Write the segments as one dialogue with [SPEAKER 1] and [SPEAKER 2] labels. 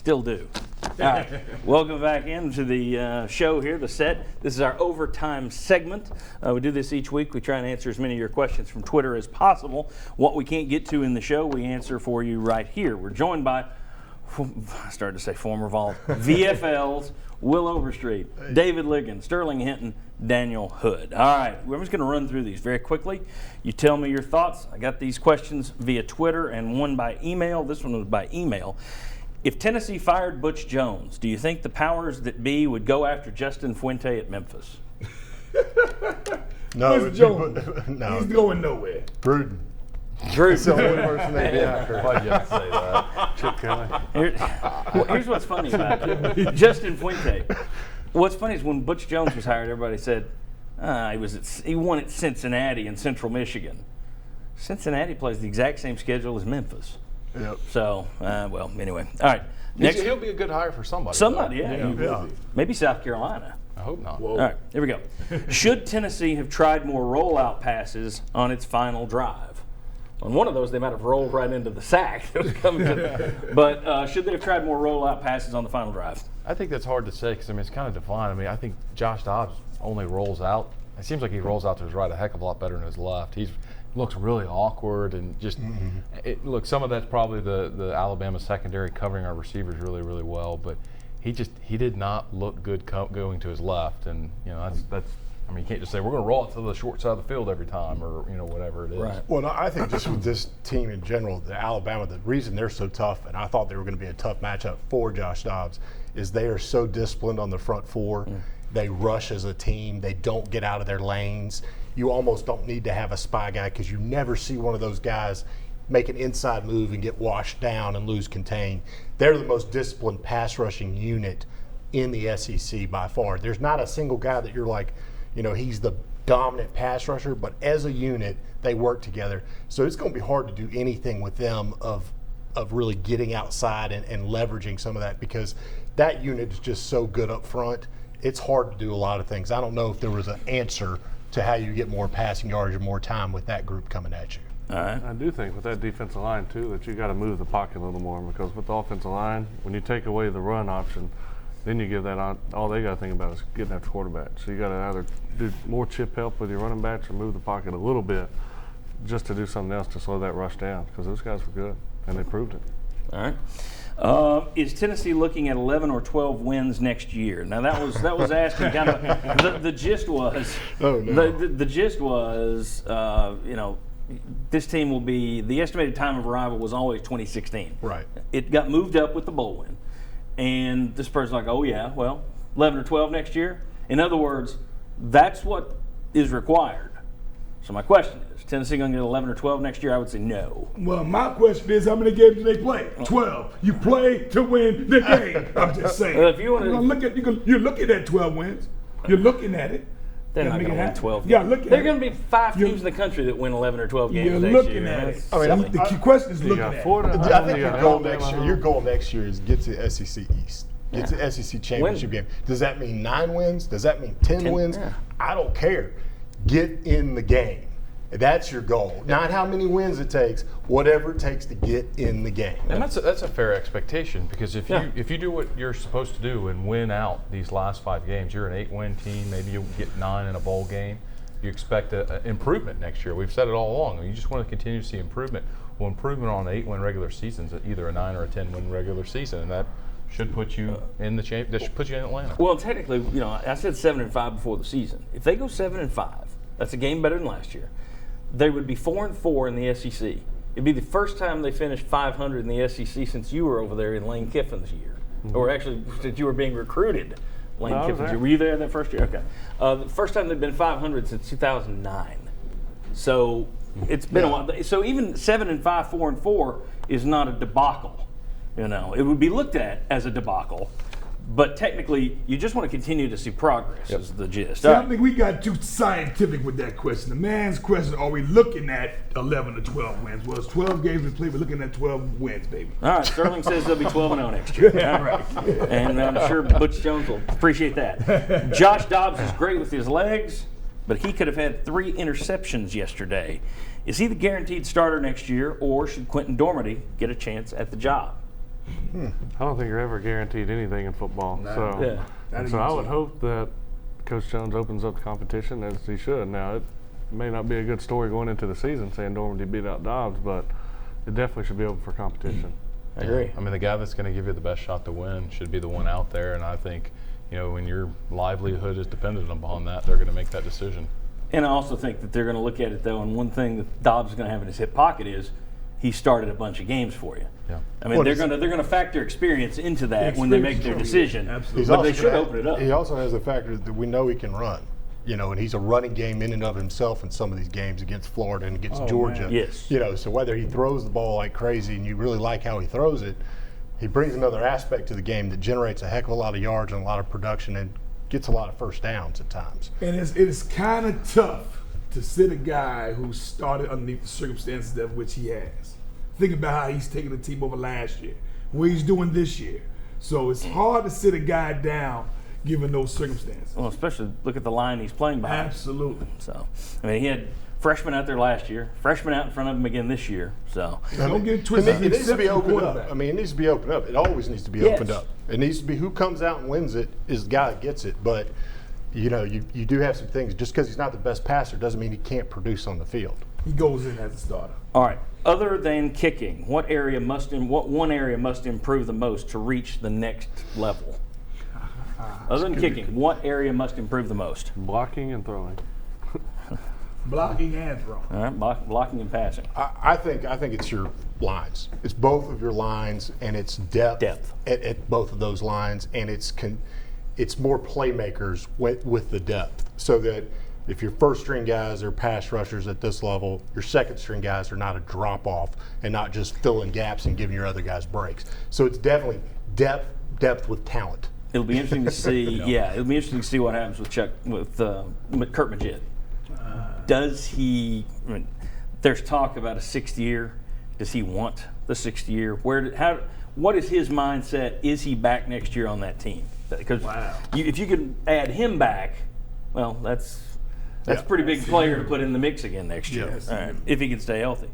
[SPEAKER 1] Still do. All right, welcome back into the show here, the set. This is our overtime segment. We do this each week. We try and answer as many of your questions from Twitter as possible. What we can't get to in the show, we answer for you right here. We're joined by, I started to say former Vol, VFLs, Will Overstreet, David Ligon, Sterling Hinton, Daniel Hood. All right, we're just going to run through these very quickly. You tell me your thoughts. I got these questions via Twitter and one by email. This one was by email. If Tennessee fired Butch Jones, do you think the powers that be would go after Justin Fuente at Memphis?
[SPEAKER 2] No,
[SPEAKER 3] Butch Jones.
[SPEAKER 2] no.
[SPEAKER 3] He's going nowhere.
[SPEAKER 2] Gruden.
[SPEAKER 1] Drew.
[SPEAKER 2] That's the only person they'd be after.
[SPEAKER 4] Why'd you have to say that? Chip Kelly.
[SPEAKER 1] Here's what's funny about it. Justin Fuente. What's funny is when Butch Jones was hired, everybody said he won at Cincinnati in Central Michigan. Cincinnati plays the exact same schedule as Memphis.
[SPEAKER 2] Yep.
[SPEAKER 1] So, well, anyway. All right. Next,
[SPEAKER 4] He'll be a good hire for somebody.
[SPEAKER 1] somebody,
[SPEAKER 4] though.
[SPEAKER 1] yeah.
[SPEAKER 4] He will be.
[SPEAKER 1] Maybe South Carolina.
[SPEAKER 4] I hope not.
[SPEAKER 3] Whoa.
[SPEAKER 1] All right, here we go. Should Tennessee have tried more rollout passes on its final drive? On one of those, they might have rolled right into the sack that was coming to But should they have tried more rollout passes on the final drive?
[SPEAKER 4] I think that's hard to say because, it's kind of defined. I think Josh Dobbs only rolls out. It seems like he rolls out to his right a heck of a lot better than his left. He looks really awkward and just look. Some of that's probably the Alabama secondary covering our receivers really, really well. But he did not look good going to his left, and that's. I mean, you can't just say we're going to roll it to the short side of the field every time, or whatever it is.
[SPEAKER 1] Right.
[SPEAKER 2] Well, no, I think just with this team in general, the Alabama, the reason they're so tough, and I thought they were going to be a tough matchup for Josh Dobbs, is they are so disciplined on the front four. They rush as a team. They don't get out of their lanes. You almost don't need to have a spy guy because you never see one of those guys make an inside move and get washed down and lose contain. They're the most disciplined pass rushing unit in the SEC by far. There's not a single guy that you're like, he's the dominant pass rusher, but as a unit, they work together. So it's going to be hard to do anything with them of really getting outside and leveraging some of that because that unit is just so good up front. It's hard to do a lot of things. I don't know if there was an answer to how you get more passing yards or more time with that group coming at you.
[SPEAKER 1] All right.
[SPEAKER 5] I do think with that defensive line, too, that you got to move the pocket a little more because with the offensive line, when you take away the run option, then you give that on. All they got to think about is getting after quarterback. So you got to either do more chip help with your running backs or move the pocket a little bit just to do something else to slow that rush down because those guys were good and they proved it.
[SPEAKER 1] All right. Is Tennessee looking at 11 or 12 wins next year? Now that was asking kind of the gist was the gist was this team will be the estimated time of arrival was always 2016.
[SPEAKER 2] Right.
[SPEAKER 1] It got moved up with the bowl win, and this person's like, oh yeah, well 11 or 12 next year. In other words, that's what is required. So my question is Tennessee going to get 11 or 12 next year? I would say no.
[SPEAKER 3] Well, my question is, how many games do they play? 12. You play to win the game. I'm just saying.
[SPEAKER 1] Well, if you want to,
[SPEAKER 3] you're looking at 12 wins. You're looking at it.
[SPEAKER 1] they're not
[SPEAKER 3] make
[SPEAKER 1] going
[SPEAKER 3] it
[SPEAKER 1] to win
[SPEAKER 3] happen.
[SPEAKER 1] 12 games.
[SPEAKER 3] Yeah, look at
[SPEAKER 1] They're
[SPEAKER 3] it.
[SPEAKER 1] going to be 5
[SPEAKER 3] You're-
[SPEAKER 1] teams in the country that win 11 or 12 games
[SPEAKER 3] You're
[SPEAKER 1] next
[SPEAKER 3] looking
[SPEAKER 1] year.
[SPEAKER 3] at it.
[SPEAKER 1] That's
[SPEAKER 2] I mean,
[SPEAKER 1] silly.
[SPEAKER 3] The key question is
[SPEAKER 5] You
[SPEAKER 3] looking
[SPEAKER 5] got
[SPEAKER 3] at it.
[SPEAKER 5] Florida.
[SPEAKER 2] I think
[SPEAKER 5] Alabama,
[SPEAKER 2] your goal next year is get to the SEC East. Get to the SEC championship game. Does that mean 9 wins? Does that mean 10 wins?
[SPEAKER 1] yeah.
[SPEAKER 2] I don't care. Get in the game. That's your goal. Not how many wins it takes, whatever it takes to get in the game.
[SPEAKER 4] And that's a fair expectation because if you do what you're supposed to do and win out these last 5 games, you're an 8-win team. Maybe you get 9 in a bowl game. You expect an improvement next year. We've said it all along. You just want to continue to see improvement. Well, improvement on an 8-win regular season is either a 9 or a 10-win regular season, and that should put you in the that should put you in Atlanta.
[SPEAKER 1] Well, technically, I said 7-5 before the season. If they go 7-5, that's a game better than last year. They would be 4-4 in the SEC. It'd be the first time they finished 500 in the SEC since you were over there in Lane Kiffin's year, or actually since you were being recruited. Lane
[SPEAKER 5] No, I was
[SPEAKER 1] Kiffin's
[SPEAKER 5] there.
[SPEAKER 1] year. Were you there that first year? Okay. The first time they've been 500 since 2009. So it's been a while. So even 7-5, 4-4 is not a debacle. It would be looked at as a debacle. But technically, you just want to continue to see progress is the gist.
[SPEAKER 3] See,
[SPEAKER 1] All
[SPEAKER 3] I
[SPEAKER 1] right.
[SPEAKER 3] think we got too scientific with that question. The man's question, are we looking at 11 or 12 wins? Well, it's 12 games we played. We're looking at 12 wins, baby.
[SPEAKER 1] All right, Sterling says they'll be 12-0 next year. All right. And I'm sure Butch Jones will appreciate that. Josh Dobbs is great with his legs, but he could have had 3 interceptions yesterday. Is he the guaranteed starter next year, or should Quentin Dormady get a chance at the job?
[SPEAKER 5] I don't think you're ever guaranteed anything in football. So,
[SPEAKER 1] Yeah.
[SPEAKER 3] Not
[SPEAKER 5] so I
[SPEAKER 3] even
[SPEAKER 5] would
[SPEAKER 3] so.
[SPEAKER 5] hope that Coach Jones opens up the competition as he should. Now, it may not be a good story going into the season saying Normandy beat out Dobbs, but it definitely should be open for competition.
[SPEAKER 1] I agree.
[SPEAKER 4] I mean, the guy that's going to give you the best shot to win should be the one out there. And I think, when your livelihood is dependent upon that, they're going to make that decision.
[SPEAKER 1] And I also think that they're going to look at it, though, and one thing that Dobbs is going to have in his hip pocket is he started a bunch of games for you.
[SPEAKER 4] Yeah.
[SPEAKER 1] I mean,
[SPEAKER 2] Well,
[SPEAKER 1] they're
[SPEAKER 2] it's-
[SPEAKER 1] going to factor experience into that when they make their decision.
[SPEAKER 3] Absolutely.
[SPEAKER 1] But they should
[SPEAKER 2] gonna-
[SPEAKER 1] open it up.
[SPEAKER 2] He also has the factor that we know he can run. And he's a running game in and of himself in some of these games against Florida and against Georgia.
[SPEAKER 3] man.
[SPEAKER 1] Yes.
[SPEAKER 2] So whether he throws the ball like crazy and you really like how he throws it, he brings another aspect to the game that generates a heck of a lot of yards and a lot of production and gets a lot of first downs at times.
[SPEAKER 3] And it is kind of tough to sit a guy who started underneath the circumstances of which he has. Think about how he's taking the team over last year, what he's doing this year. So it's hard to sit a guy down given those circumstances.
[SPEAKER 1] Well, especially look at the line he's playing behind.
[SPEAKER 3] Absolutely.
[SPEAKER 1] So, I mean, he had freshmen out there last year, freshmen out in front of him again this year. So,
[SPEAKER 3] Don't get it
[SPEAKER 2] It
[SPEAKER 3] twisted.
[SPEAKER 2] needs to be
[SPEAKER 3] Exceptional
[SPEAKER 2] opened up.
[SPEAKER 3] quarterback.
[SPEAKER 2] I mean, it needs to be opened up. It always needs to be
[SPEAKER 1] Yes.
[SPEAKER 2] opened up. It needs to be who comes out and wins it is the guy that gets it. But, you do have some things. Just because he's not the best passer doesn't mean he can't produce on the field.
[SPEAKER 3] He goes in as a starter.
[SPEAKER 1] all right. Other than kicking, what one area must improve the most to reach the next level? Other than kicking, what area must improve the most?
[SPEAKER 5] Blocking and throwing.
[SPEAKER 3] Blocking and throwing.
[SPEAKER 1] All right, blocking and passing.
[SPEAKER 2] I think it's your lines. It's both of your lines, and it's depth,
[SPEAKER 1] Depth.
[SPEAKER 2] At both of those lines, and it's more playmakers with the depth. So that if your first string guys are pass rushers at this level, your second string guys are not a drop off and not just filling gaps and giving your other guys breaks. So it's definitely depth with talent.
[SPEAKER 1] It'll be interesting to see. Yeah, it'll be interesting to see what happens with Kurt Magid. Does he? I mean, there's talk about a sixth year. Does he want the sixth year? What is his mindset? Is he back next year on that team? Because
[SPEAKER 3] Wow.
[SPEAKER 1] if you can add him back, well, that's a
[SPEAKER 2] Yeah.
[SPEAKER 1] pretty big player to put in the mix again next year.
[SPEAKER 2] Yes.
[SPEAKER 1] All right, if he can stay healthy.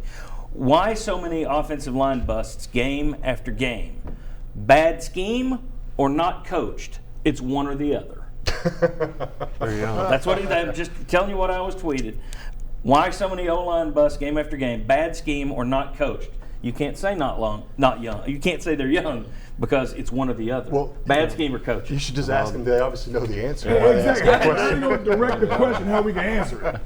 [SPEAKER 1] Why so many offensive line busts game after game? Bad scheme or not coached? It's one or the other.
[SPEAKER 5] There you go.
[SPEAKER 1] That's what I'm just telling you what I was tweeted. Why so many O-line busts game after game? Bad scheme or not coached? You can't say not young. You can't say they're young because it's one or the other.
[SPEAKER 2] Well,
[SPEAKER 1] bad scheme or coaching.
[SPEAKER 2] You should just ask them. They obviously know the answer.
[SPEAKER 3] Yeah,
[SPEAKER 2] Why they ask
[SPEAKER 3] exactly.
[SPEAKER 2] the question?
[SPEAKER 3] You know, direct the question how we can answer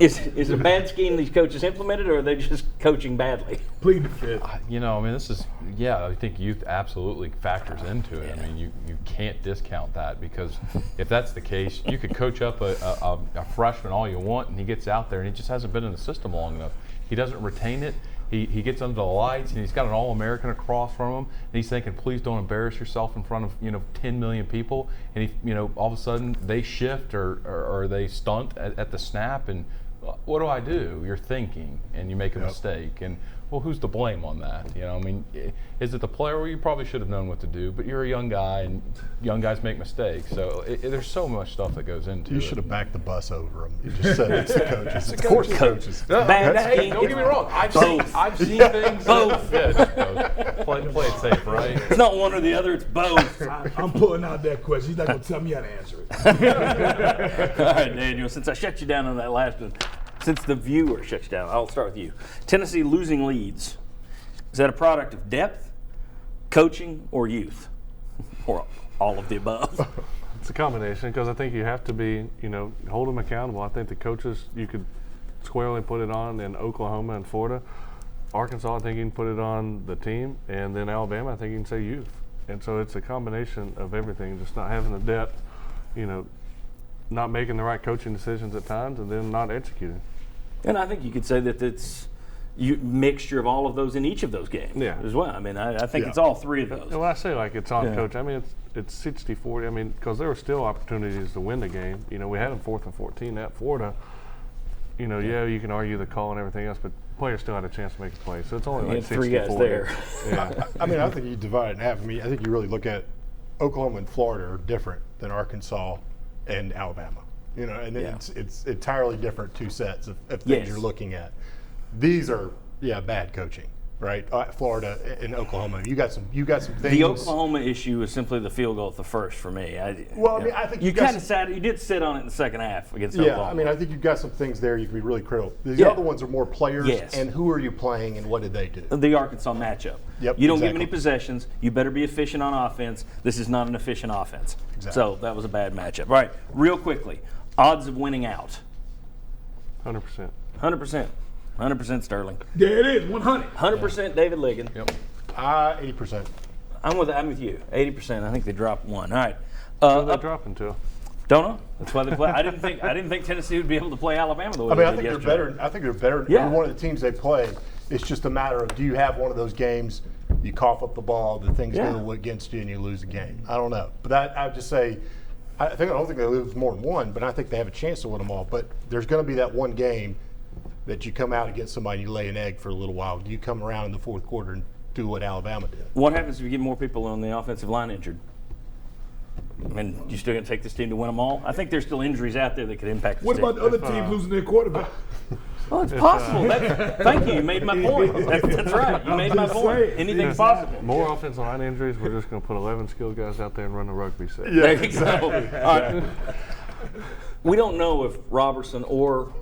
[SPEAKER 3] it.
[SPEAKER 1] Is it a bad scheme these coaches implemented, or are they just coaching badly?
[SPEAKER 3] Plead the fifth.
[SPEAKER 4] I mean, I think youth absolutely factors into it. I mean, you can't discount that, because if that's the case, you could coach up a freshman all you want, and he gets out there and he just hasn't been in the system long enough. He doesn't retain it. He gets under the lights, and he's got an All-American across from him, and he's thinking, please don't embarrass yourself in front of 10 million people. And all of a sudden they shift or they stunt at the snap, and what do I do? You're thinking, and you make a mistake, and well, who's to blame on that? I mean, is it the player? Well, you probably should have known what to do, but you're a young guy, and young guys make mistakes. So there's so much stuff that goes into it.
[SPEAKER 2] You should have backed the bus over them. You just said it's the coaches. Of course, the coaches.
[SPEAKER 1] Bad
[SPEAKER 4] Hey,
[SPEAKER 1] scheme.
[SPEAKER 4] don't get me wrong. I've seen things.
[SPEAKER 1] Both.
[SPEAKER 4] Play it safe, right?
[SPEAKER 1] It's not one or the other. It's both.
[SPEAKER 3] I'm pulling out that question. He's not going to tell me how to answer it.
[SPEAKER 1] All right, Daniel. Since I shut you down on that last one, since the viewer shuts you down, I'll start with you. Tennessee losing leads. Is that a product of depth, coaching, or youth? Or all of the above?
[SPEAKER 5] It's a combination, because I think you have to be, hold them accountable. I think the coaches, you could squarely put it on in Oklahoma and Florida. Arkansas, I think you can put it on the team. And then Alabama, I think you can say youth. And so it's a combination of everything, just not having the depth, not making the right coaching decisions at times, and then not executing.
[SPEAKER 1] And I think you could say that it's mixture of all of those in each of those games as well. I mean, I think it's all three of those.
[SPEAKER 5] When I say like it's on
[SPEAKER 1] Yeah.
[SPEAKER 5] coach, I mean it's 60-40. I mean, because there were still opportunities to win the game. We had them 4th and 14 at Florida. You can argue the call and everything else, but players still had a chance to make a play. So it's only
[SPEAKER 1] You
[SPEAKER 5] like
[SPEAKER 1] had three
[SPEAKER 5] 60-40.
[SPEAKER 1] guys there.
[SPEAKER 5] Yeah.
[SPEAKER 2] I mean, I think you divide it in half. I mean, I think you really look at Oklahoma and Florida are different than Arkansas and Alabama. And then it's entirely different two sets of things
[SPEAKER 1] Yes.
[SPEAKER 2] you're looking at. These are bad coaching. right? Florida and Oklahoma. You got some things.
[SPEAKER 1] The Oklahoma issue is simply the field goal at the first for me.
[SPEAKER 2] Well, I mean, I think
[SPEAKER 1] you
[SPEAKER 2] you got
[SPEAKER 1] kind of sat. You did sit on it in the second half against
[SPEAKER 2] Yeah,
[SPEAKER 1] Oklahoma.
[SPEAKER 2] I mean, I think you've got some things there you can be really critical. The
[SPEAKER 1] Yeah.
[SPEAKER 2] other ones are more players,
[SPEAKER 1] Yes.
[SPEAKER 2] and who are you playing, and what did they do?
[SPEAKER 1] the Arkansas matchup.
[SPEAKER 2] Yep,
[SPEAKER 1] you don't give
[SPEAKER 2] exactly.
[SPEAKER 1] many possessions. You better be efficient on offense. This is not an efficient offense.
[SPEAKER 2] Exactly.
[SPEAKER 1] So that was a bad matchup. All right, real quickly, odds of winning out.
[SPEAKER 5] 100%.
[SPEAKER 1] 100%. 100% Sterling.
[SPEAKER 3] There it is, 100.
[SPEAKER 1] 100% David Ligon.
[SPEAKER 4] Yep.
[SPEAKER 2] 80%.
[SPEAKER 1] I'm with you. 80%. I think they dropped one. All right.
[SPEAKER 5] Who they're dropping to?
[SPEAKER 1] Don't know. That's why they play. I didn't think Tennessee would be able to play Alabama the way
[SPEAKER 2] I mean,
[SPEAKER 1] they
[SPEAKER 2] I
[SPEAKER 1] did
[SPEAKER 2] think
[SPEAKER 1] yesterday.
[SPEAKER 2] they're better. I think they're better.
[SPEAKER 1] Yeah.
[SPEAKER 2] Every one of the teams they play, it's just a matter of do you have one of those games you cough up the ball, the things
[SPEAKER 1] Yeah.
[SPEAKER 2] go against you, and you lose the game. I don't know, but I would just say, I don't think they lose more than one, but I think they have a chance to win them all. But there's going to be that one game that you come out against somebody and you lay an egg for a little while. You come around in the fourth quarter and do what Alabama did.
[SPEAKER 1] What happens if you get more people on the offensive line injured? I mean, you still going to take this team to win them all? I think there's still injuries out there that could impact this
[SPEAKER 3] What
[SPEAKER 1] team.
[SPEAKER 3] about the other teams losing their quarterback?
[SPEAKER 1] Well, it's possible. Thank you. You made my point. That's right. You made my
[SPEAKER 3] just
[SPEAKER 1] point.
[SPEAKER 3] saying.
[SPEAKER 1] Anything's possible.
[SPEAKER 5] More offensive line injuries. We're just going to put 11 skilled guys out there and run a rugby set.
[SPEAKER 1] There you go. All right. We don't know if Robertson or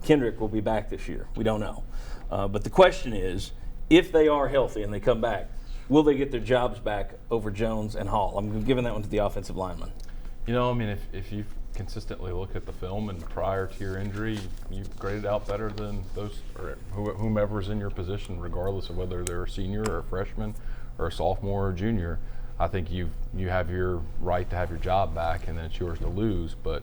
[SPEAKER 1] Kendrick will be back this year. We don't know. But the question is, if they are healthy and they come back, will they get their jobs back over Jones and Hall? I'm giving that one to the offensive lineman.
[SPEAKER 4] You know, I mean, if you consistently look at the film and prior to your injury, you've graded out better than those or whomever's in your position, regardless of whether they're a senior or a freshman or a sophomore or junior. I think you have your right to have your job back, and then it's yours to lose. But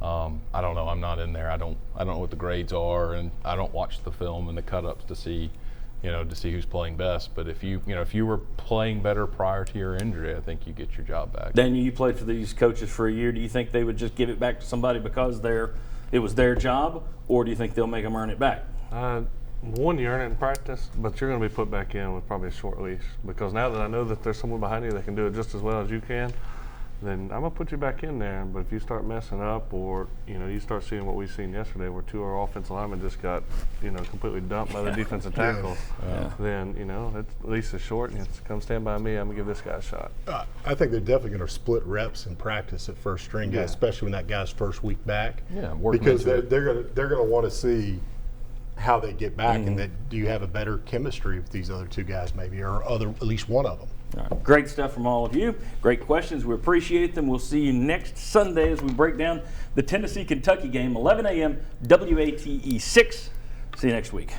[SPEAKER 4] I don't know. I'm not in there. I don't know what the grades are, and I don't watch the film and the cut-ups to see who's playing best. But if you were playing better prior to your injury, I think you get your job back.
[SPEAKER 1] Daniel, you played for these coaches for a year. Do you think they would just give it back to somebody because it was their job, or do you think they'll make them earn it back?
[SPEAKER 5] 1 year in practice, but you're going to be put back in with probably a short leash, because now that I know that there's someone behind you that can do it just as well as you can, then I'm going to put you back in there. But if you start messing up, or you start seeing what we've seen yesterday where two of our offensive linemen just got completely dumped by the defensive tackles, then at least it's short, and it's come stand by me, I'm going to give this guy a shot.
[SPEAKER 2] I think they're definitely going to split reps in practice at first string guys, especially when that guy's first week back.
[SPEAKER 4] Yeah, working
[SPEAKER 2] because
[SPEAKER 4] into
[SPEAKER 2] they're
[SPEAKER 4] it.
[SPEAKER 2] going to want to see how they get back, and that do you have a better chemistry with these other two guys, maybe, or at least one of them.
[SPEAKER 1] All right. Great stuff from all of you. Great questions. We appreciate them. We'll see you next Sunday as we break down the Tennessee-Kentucky game, 11 a.m. WATE 6. See you next week.